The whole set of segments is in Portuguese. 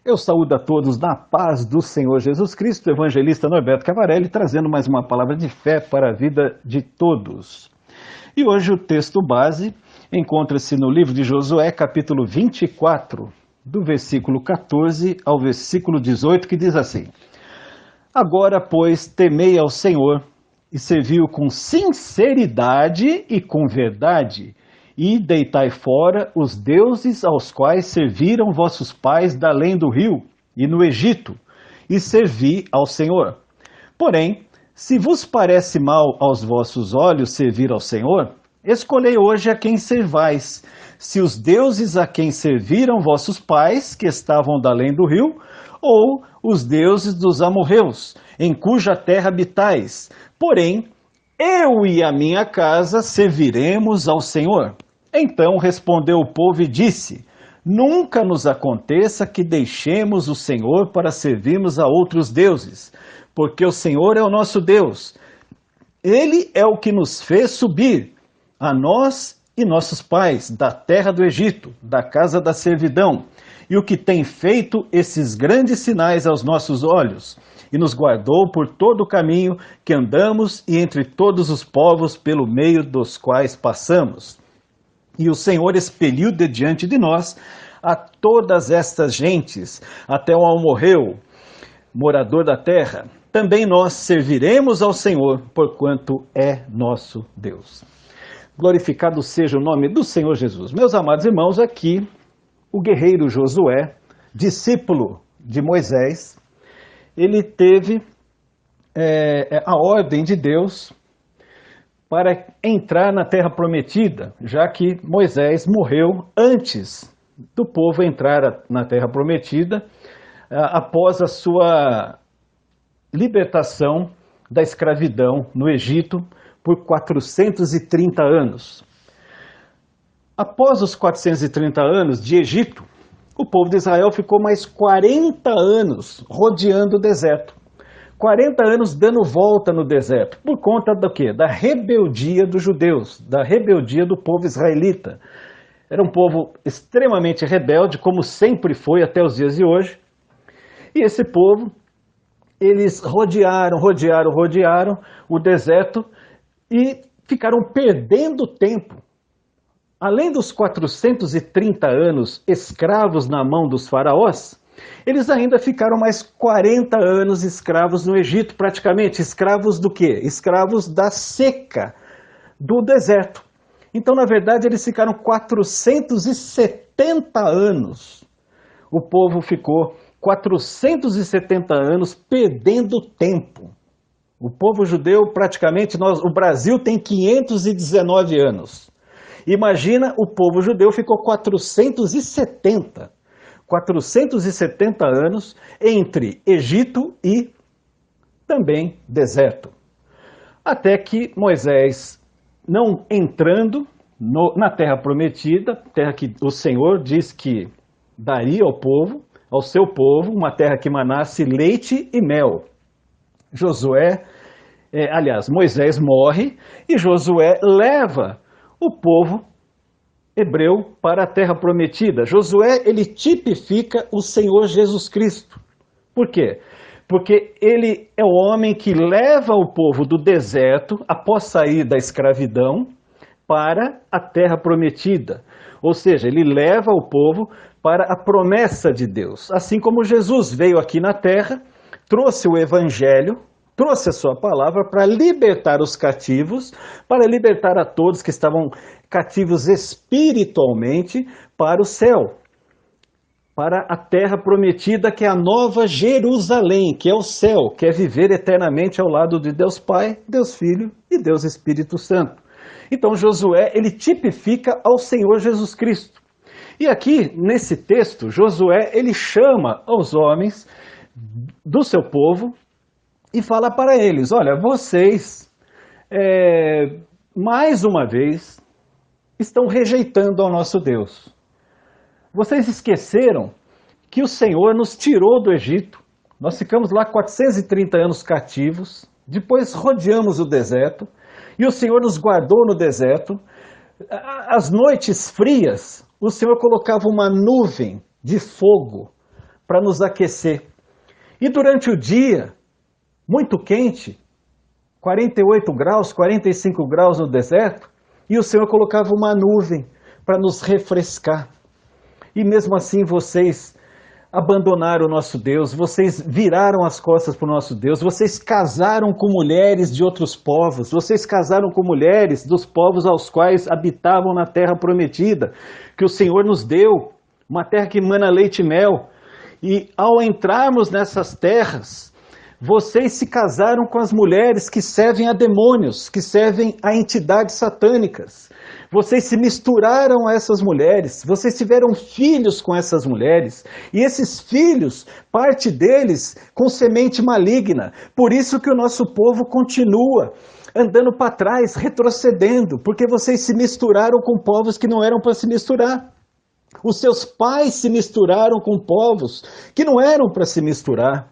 Eu saúdo a todos na paz do Senhor Jesus Cristo, evangelista Norberto Cavarelli, trazendo mais uma palavra de fé para a vida de todos. E hoje o texto base encontra-se no livro de Josué, capítulo 24, do versículo 14 ao versículo 18, que diz assim: Agora, pois, temei ao Senhor e servi-o com sinceridade e com verdade, e deitai fora os deuses aos quais serviram vossos pais da além do rio e no Egito, e servi ao Senhor. Porém, se vos parece mal aos vossos olhos servir ao Senhor, escolhei hoje a quem servais, se os deuses a quem serviram vossos pais, que estavam da além do rio, ou os deuses dos amorreus, em cuja terra habitais. Porém, eu e a minha casa serviremos ao Senhor. Então respondeu o povo e disse: Nunca nos aconteça que deixemos o Senhor para servirmos a outros deuses, porque o Senhor é o nosso Deus. Ele é o que nos fez subir, a nós e nossos pais, da terra do Egito, da casa da servidão, e o que tem feito esses grandes sinais aos nossos olhos, e nos guardou por todo o caminho que andamos e entre todos os povos pelo meio dos quais passamos. E o Senhor expeliu de diante de nós a todas estas gentes, até o amorreu, morador da terra. Também nós serviremos ao Senhor, porquanto é nosso Deus. Glorificado seja o nome do Senhor Jesus. Meus amados irmãos, aqui o guerreiro Josué, discípulo de Moisés, ele teve a ordem de Deus para entrar na terra prometida, já que Moisés morreu antes do povo entrar na terra prometida, após a sua libertação da escravidão no Egito por 430 anos. Após os 430 anos de Egito, o povo de Israel ficou mais 40 anos rodeando o deserto. 40 anos dando volta no deserto. Por conta do quê? Da rebeldia dos judeus, da rebeldia do povo israelita. Era um povo extremamente rebelde, como sempre foi até os dias de hoje. E esse povo, eles rodearam o deserto e ficaram perdendo tempo. Além dos 430 anos escravos na mão dos faraós, eles ainda ficaram mais 40 anos escravos no Egito, praticamente. Escravos do quê? Escravos da seca do deserto. Então, na verdade, eles ficaram 470 anos. O povo ficou 470 anos perdendo tempo. O povo judeu, praticamente, o Brasil tem 519 anos. Imagina, o povo judeu ficou 470 anos entre Egito e também deserto. Até que Moisés, não entrando na terra prometida, terra que o Senhor diz que daria ao seu povo, uma terra que manasse leite e mel. Moisés morre e Josué leva o povo hebreu para a terra prometida. Josué, ele tipifica o Senhor Jesus Cristo. Por quê? Porque ele é o homem que leva o povo do deserto, após sair da escravidão, para a terra prometida. Ou seja, ele leva o povo para a promessa de Deus. Assim como Jesus veio aqui na terra, trouxe o evangelho, trouxe a sua palavra para libertar os cativos, para libertar a todos que estavam cativos espiritualmente para o céu, para a terra prometida, que é a nova Jerusalém, que é o céu, que é viver eternamente ao lado de Deus Pai, Deus Filho e Deus Espírito Santo. Então Josué, ele tipifica ao Senhor Jesus Cristo. E aqui, nesse texto, Josué, ele chama os homens do seu povo e fala para eles: olha, vocês, mais uma vez, estão rejeitando ao nosso Deus. Vocês esqueceram que o Senhor nos tirou do Egito. Nós ficamos lá 430 anos cativos, depois rodeamos o deserto, e o Senhor nos guardou no deserto. As noites frias, o Senhor colocava uma nuvem de fogo para nos aquecer. E durante o dia, muito quente, 48 graus, 45 graus no deserto, e o Senhor colocava uma nuvem para nos refrescar. E mesmo assim vocês abandonaram o nosso Deus, vocês viraram as costas para o nosso Deus, vocês casaram com mulheres de outros povos, vocês casaram com mulheres dos povos aos quais habitavam na terra prometida, que o Senhor nos deu, uma terra que emana leite e mel. E ao entrarmos nessas terras, vocês se casaram com as mulheres que servem a demônios, que servem a entidades satânicas. Vocês se misturaram a essas mulheres, vocês tiveram filhos com essas mulheres, e esses filhos, parte deles com semente maligna. Por isso que o nosso povo continua andando para trás, retrocedendo, porque vocês se misturaram com povos que não eram para se misturar. Os seus pais se misturaram com povos que não eram para se misturar.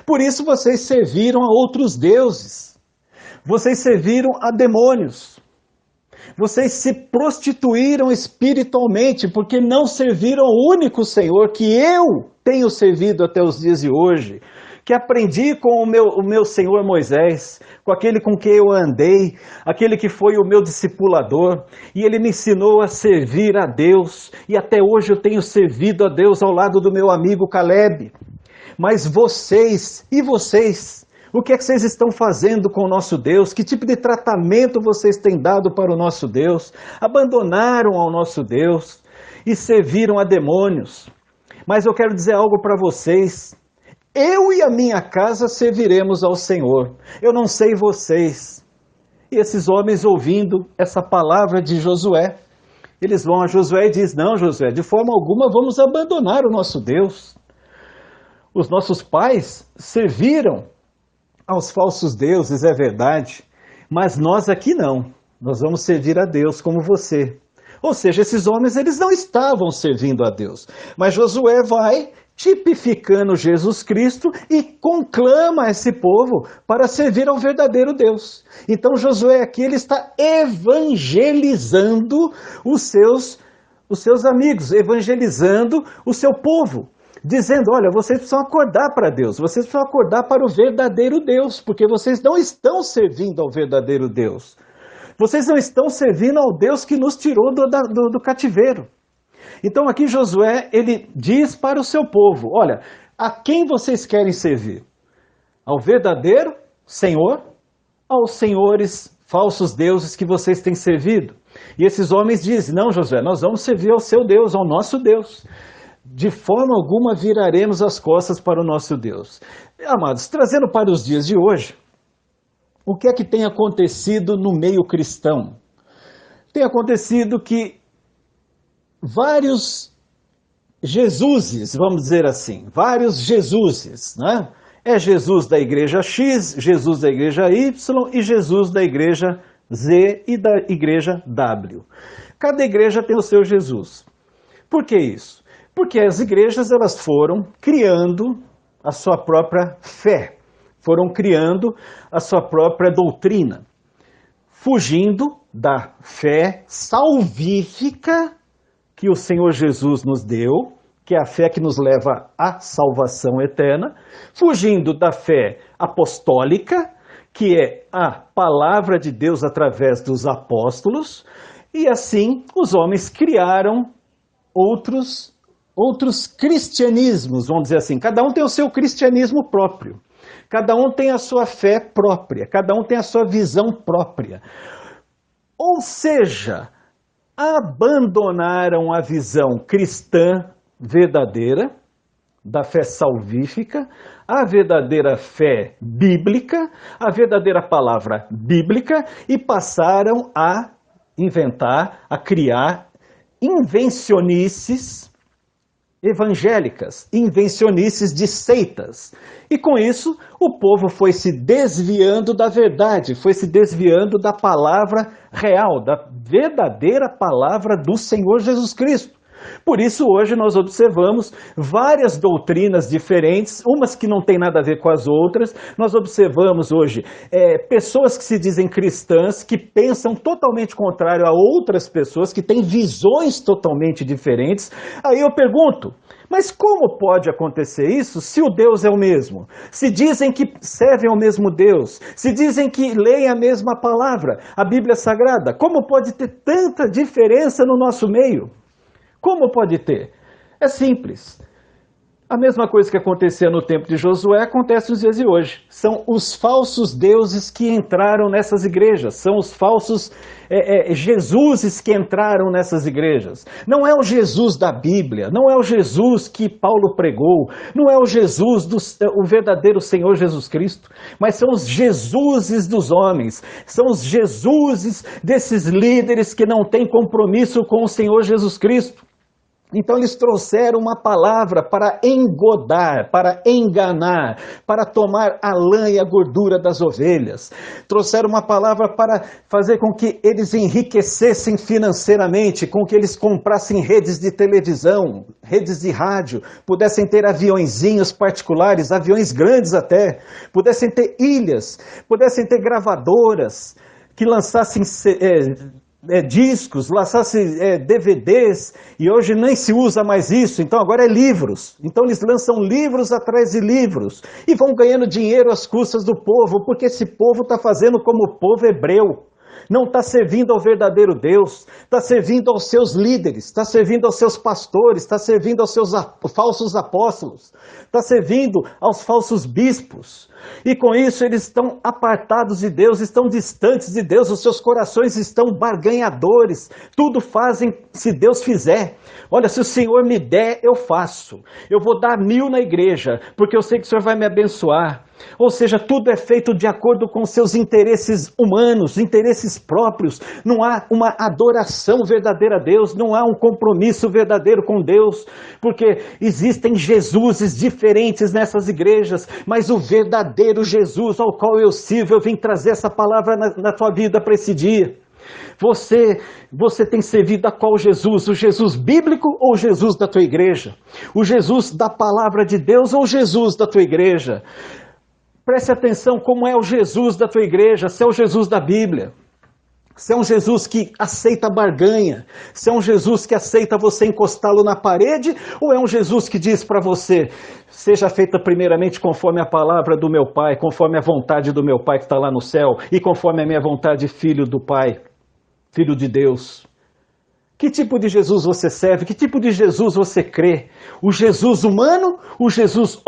Por isso vocês serviram a outros deuses, vocês serviram a demônios. Vocês se prostituíram espiritualmente porque não serviram ao único Senhor que eu tenho servido até os dias de hoje, que aprendi com o meu Senhor Moisés, com aquele com quem eu andei, aquele que foi o meu discipulador, e ele me ensinou a servir a Deus, e até hoje eu tenho servido a Deus ao lado do meu amigo Caleb. Mas vocês, o que é que vocês estão fazendo com o nosso Deus? Que tipo de tratamento vocês têm dado para o nosso Deus? Abandonaram ao nosso Deus e serviram a demônios. Mas eu quero dizer algo para vocês. Eu e a minha casa serviremos ao Senhor. Eu não sei vocês. E esses homens ouvindo essa palavra de Josué, eles vão a Josué e dizem, não, Josué, de forma alguma vamos abandonar o nosso Deus. Os nossos pais serviram aos falsos deuses, é verdade, mas nós aqui não. Nós vamos servir a Deus como você. Ou seja, esses homens eles não estavam servindo a Deus. Mas Josué vai tipificando Jesus Cristo e conclama esse povo para servir ao verdadeiro Deus. Então Josué aqui ele está evangelizando os seus amigos, evangelizando o seu povo. Dizendo, olha, vocês precisam acordar para Deus, vocês precisam acordar para o verdadeiro Deus, porque vocês não estão servindo ao verdadeiro Deus. Vocês não estão servindo ao Deus que nos tirou do cativeiro. Então aqui Josué, ele diz para o seu povo, olha, a quem vocês querem servir? Ao verdadeiro Senhor? Aos senhores falsos deuses que vocês têm servido? E esses homens dizem, não, Josué, nós vamos servir ao seu Deus, ao nosso Deus. De forma alguma viraremos as costas para o nosso Deus. Amados, trazendo para os dias de hoje, o que é que tem acontecido no meio cristão? Tem acontecido que vários Jesuses, vamos dizer assim, vários Jesuses, né? É Jesus da igreja X, Jesus da igreja Y e Jesus da igreja Z e da igreja W. Cada igreja tem o seu Jesus. Por que isso? Porque as igrejas elas foram criando a sua própria fé, foram criando a sua própria doutrina, fugindo da fé salvífica que o Senhor Jesus nos deu, que é a fé que nos leva à salvação eterna, fugindo da fé apostólica, que é a palavra de Deus através dos apóstolos, e assim os homens criaram outros cristianismos, vamos dizer assim. Cada um tem o seu cristianismo próprio. Cada um tem a sua fé própria. Cada um tem a sua visão própria. Ou seja, abandonaram a visão cristã verdadeira, da fé salvífica, a verdadeira fé bíblica, a verdadeira palavra bíblica e passaram a inventar, a criar invencionices evangélicas, invencionices de seitas. E com isso, o povo foi se desviando da verdade, foi se desviando da palavra real, da verdadeira palavra do Senhor Jesus Cristo. Por isso, hoje nós observamos várias doutrinas diferentes, umas que não têm nada a ver com as outras. Nós observamos hoje pessoas que se dizem cristãs, que pensam totalmente contrário a outras pessoas, que têm visões totalmente diferentes. Aí eu pergunto, mas como pode acontecer isso se o Deus é o mesmo? Se dizem que servem ao mesmo Deus, se dizem que leem a mesma palavra, a Bíblia Sagrada, como pode ter tanta diferença no nosso meio? Como pode ter? É simples. A mesma coisa que acontecia no tempo de Josué acontece nos dias de hoje. São os falsos deuses que entraram nessas igrejas, são os falsos Jesuses que entraram nessas igrejas. Não é o Jesus da Bíblia, não é o Jesus que Paulo pregou, não é o Jesus, o verdadeiro Senhor Jesus Cristo, mas são os Jesuses dos homens, são os Jesuses desses líderes que não têm compromisso com o Senhor Jesus Cristo. Então eles trouxeram uma palavra para engodar, para enganar, para tomar a lã e a gordura das ovelhas. Trouxeram uma palavra para fazer com que eles enriquecessem financeiramente, com que eles comprassem redes de televisão, redes de rádio, pudessem ter aviõezinhos particulares, aviões grandes até, pudessem ter ilhas, pudessem ter gravadoras que lançassem discos, lançasse DVDs, e hoje nem se usa mais isso, então agora é livros. Então eles lançam livros atrás de livros e vão ganhando dinheiro às custas do povo, porque esse povo está fazendo como o povo hebreu. Não está servindo ao verdadeiro Deus, está servindo aos seus líderes, está servindo aos seus pastores, está servindo aos seus falsos apóstolos, está servindo aos falsos bispos. E com isso eles estão apartados de Deus, estão distantes de Deus, os seus corações estão barganhadores, tudo fazem se Deus fizer. Olha, se o Senhor me der, eu faço. Eu vou dar 1000 na igreja, porque eu sei que o Senhor vai me abençoar. Ou seja, tudo é feito de acordo com seus interesses humanos, interesses próprios. Não há uma adoração verdadeira a Deus, não há um compromisso verdadeiro com Deus, porque existem Jesuses diferentes nessas igrejas, mas o verdadeiro Jesus ao qual eu sirvo, eu vim trazer essa palavra na tua vida para esse dia. Você tem servido a qual Jesus? O Jesus bíblico ou o Jesus da tua igreja? O Jesus da palavra de Deus ou o Jesus da tua igreja? Preste atenção como é o Jesus da tua igreja, se é o Jesus da Bíblia. Se é um Jesus que aceita barganha, se é um Jesus que aceita você encostá-lo na parede, ou é um Jesus que diz para você, seja feita primeiramente conforme a palavra do meu Pai, conforme a vontade do meu Pai que está lá no céu, e conforme a minha vontade, filho do Pai, filho de Deus. Que tipo de Jesus você serve? Que tipo de Jesus você crê? O Jesus humano? O Jesus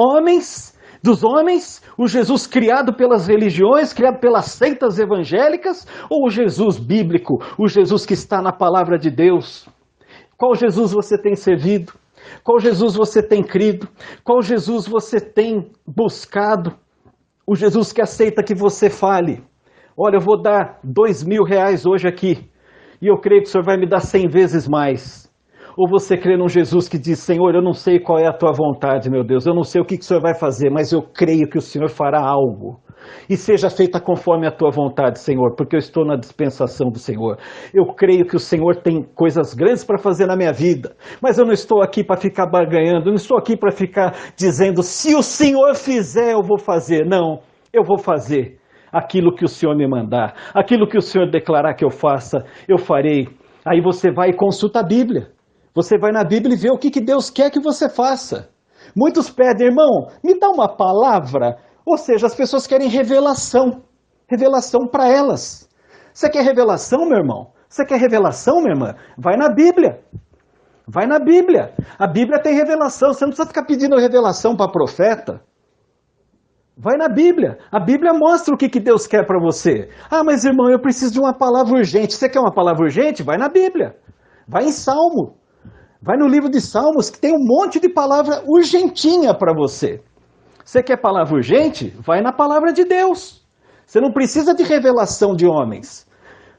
dos homens, o Jesus criado pelas religiões, criado pelas seitas evangélicas, ou o Jesus bíblico, o Jesus que está na palavra de Deus? Qual Jesus você tem servido? Qual Jesus você tem crido? Qual Jesus você tem buscado? O Jesus que aceita que você fale. Olha, eu vou dar R$2.000 hoje aqui, e eu creio que o Senhor vai me dar 100 vezes mais. Ou você crê num Jesus que diz, Senhor, eu não sei qual é a tua vontade, meu Deus, eu não sei o que o Senhor vai fazer, mas eu creio que o Senhor fará algo. E seja feita conforme a tua vontade, Senhor, porque eu estou na dispensação do Senhor. Eu creio que o Senhor tem coisas grandes para fazer na minha vida, mas eu não estou aqui para ficar barganhando, eu não estou aqui para ficar dizendo, se o Senhor fizer, eu vou fazer. Não, eu vou fazer aquilo que o Senhor me mandar, aquilo que o Senhor declarar que eu faça, eu farei. Aí você vai e consulta a Bíblia. Você vai na Bíblia e vê o que Deus quer que você faça. Muitos pedem, irmão, me dá uma palavra. Ou seja, as pessoas querem revelação. Revelação para elas. Você quer revelação, meu irmão? Você quer revelação, minha irmã? Vai na Bíblia. Vai na Bíblia. A Bíblia tem revelação. Você não precisa ficar pedindo revelação para profeta. Vai na Bíblia. A Bíblia mostra o que Deus quer para você. Ah, mas irmão, eu preciso de uma palavra urgente. Você quer uma palavra urgente? Vai na Bíblia. Vai em Salmo. Vai no livro de Salmos, que tem um monte de palavra urgentinha para você. Você quer palavra urgente? Vai na palavra de Deus. Você não precisa de revelação de homens.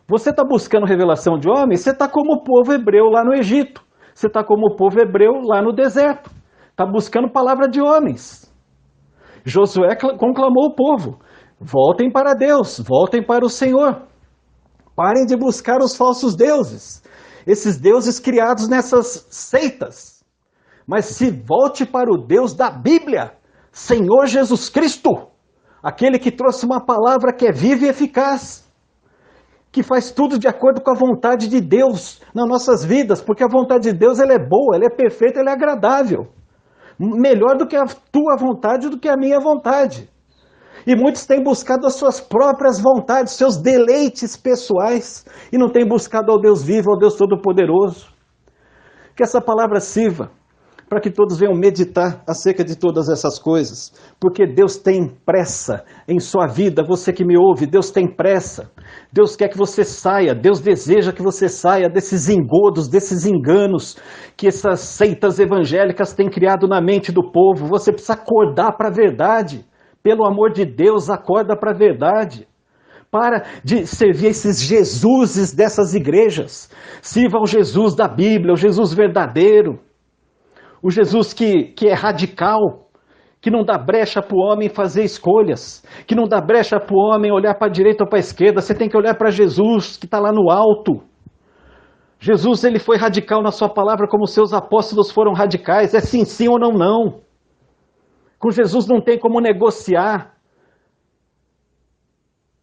Você está buscando revelação de homens, você está como o povo hebreu lá no Egito. Você está como o povo hebreu lá no deserto. Está buscando palavra de homens. Josué conclamou o povo. Voltem para Deus, voltem para o Senhor. Parem de buscar os falsos deuses. esses deuses criados nessas seitas. Mas se volte para o Deus da Bíblia, Senhor Jesus Cristo, aquele que trouxe uma palavra que é viva e eficaz, que faz tudo de acordo com a vontade de Deus nas nossas vidas, porque a vontade de Deus ela é boa, ela é perfeita, ela é agradável. Melhor do que a tua vontade, do que a minha vontade. E muitos têm buscado as suas próprias vontades, seus deleites pessoais, e não têm buscado ao Deus vivo, ao Deus Todo-Poderoso. Que essa palavra sirva para que todos venham meditar acerca de todas essas coisas, porque Deus tem pressa em sua vida, você que me ouve, Deus tem pressa. Deus quer que você saia, Deus deseja que você saia desses engodos, desses enganos que essas seitas evangélicas têm criado na mente do povo. Você precisa acordar para a verdade. Pelo amor de Deus, acorda para a verdade. Para de servir esses Jesuses dessas igrejas. Sirva ao Jesus da Bíblia, o Jesus verdadeiro. O Jesus que é radical, que não dá brecha para o homem fazer escolhas, que não dá brecha para o homem olhar para a direita ou para a esquerda. Você tem que olhar para Jesus, que está lá no alto. Jesus, ele foi radical na sua palavra como seus apóstolos foram radicais. É sim, sim ou não, não. Com Jesus não tem como negociar.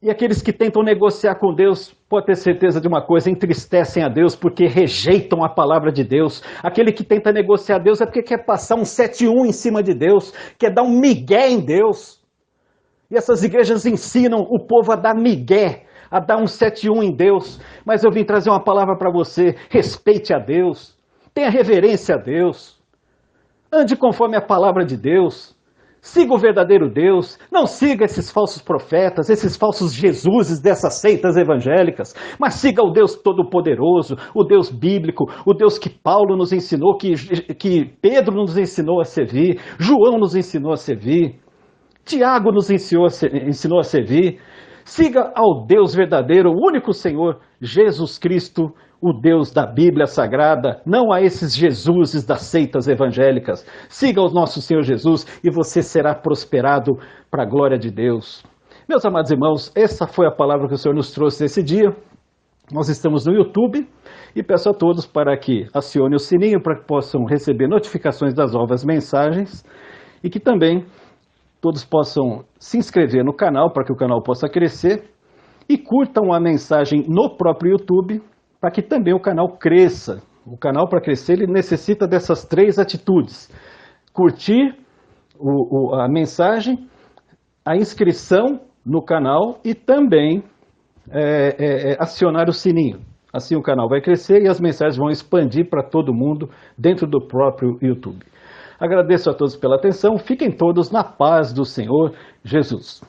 E aqueles que tentam negociar com Deus, pode ter certeza de uma coisa, entristecem a Deus porque rejeitam a palavra de Deus. Aquele que tenta negociar a Deus é porque quer passar um 7-1 em cima de Deus, quer dar um migué em Deus. E essas igrejas ensinam o povo a dar migué, a dar um 7-1 em Deus. Mas eu vim trazer uma palavra para você: respeite a Deus, tenha reverência a Deus, ande conforme a palavra de Deus. Siga o verdadeiro Deus, não siga esses falsos profetas, esses falsos Jesuses dessas seitas evangélicas, mas siga o Deus Todo-Poderoso, o Deus bíblico, o Deus que Paulo nos ensinou, que Pedro nos ensinou a servir, João nos ensinou a servir, Tiago nos ensinou a servir. Siga ao Deus verdadeiro, o único Senhor, Jesus Cristo, o Deus da Bíblia Sagrada, não a esses Jesuses das seitas evangélicas. Siga o nosso Senhor Jesus e você será prosperado para a glória de Deus. Meus amados irmãos, essa foi a palavra que o Senhor nos trouxe nesse dia. Nós estamos no YouTube e peço a todos para que acione o sininho para que possam receber notificações das novas mensagens e que também todos possam se inscrever no canal para que o canal possa crescer e curtam a mensagem no próprio YouTube para que também o canal cresça. O canal, para crescer, ele necessita dessas 3 atitudes: curtir a mensagem, a inscrição no canal e também acionar o sininho. Assim o canal vai crescer e as mensagens vão expandir para todo mundo dentro do próprio YouTube. Agradeço a todos pela atenção. Fiquem todos na paz do Senhor Jesus.